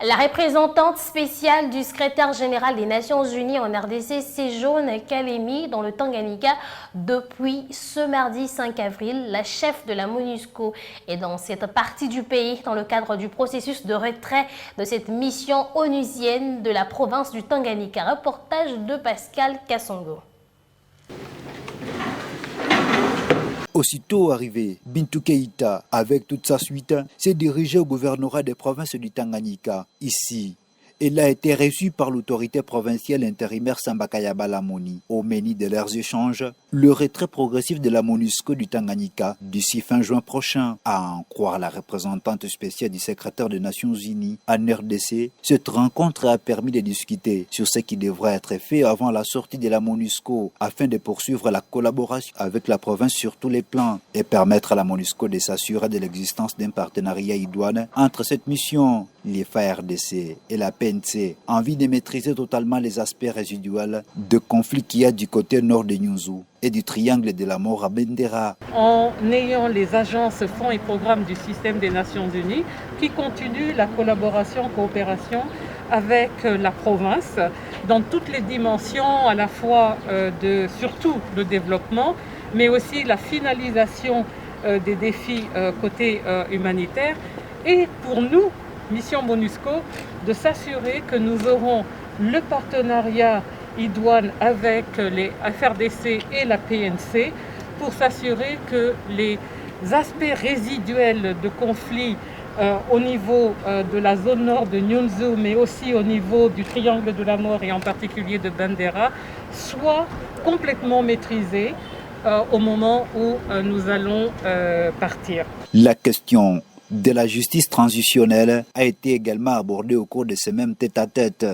La représentante spéciale du secrétaire général des Nations Unies en RDC séjourne Kalemi dans le Tanganyika depuis ce mardi 5 avril. La chef de la MONUSCO est dans cette partie du pays dans le cadre du processus de retrait de cette mission onusienne de la province du Tanganyika. Reportage de Pascal Kassongo. Aussitôt arrivé, Bintou Keïta, avec toute sa suite, s'est dirigé au gouvernorat des provinces du Tanganyika. Ici, elle a été reçue par l'autorité provinciale intérimaire Sambakaya Balamoni. Au menu de leurs échanges, le retrait progressif de la MONUSCO du Tanganyika d'ici fin juin prochain. À en croire la représentante spéciale du secrétaire des Nations Unies en RDC, cette rencontre a permis de discuter sur ce qui devrait être fait avant la sortie de la MONUSCO afin de poursuivre la collaboration avec la province sur tous les plans et permettre à la MONUSCO de s'assurer de l'existence d'un partenariat idoine entre cette mission, les FARDC et la PNC, en vue de maîtriser totalement les aspects résiduels de conflit qu'il y a du côté nord de Nyunzu et du triangle de la mort à Bendera. En ayant les agences, fonds et programmes du système des Nations Unies qui continuent la collaboration, coopération avec la province dans toutes les dimensions, à la fois surtout le développement, mais aussi la finalisation des défis côté humanitaire. Et pour nous, mission MONUSCO, de s'assurer que nous aurons le partenariat idoine avec les FRDC et la PNC pour s'assurer que les aspects résiduels de conflit au niveau de la zone nord de Nyunzu, mais aussi au niveau du triangle de la mort et en particulier de Bendera, soient complètement maîtrisés au moment où nous allons partir. La question de la justice transitionnelle a été également abordée au cours de ce même tête-à-tête.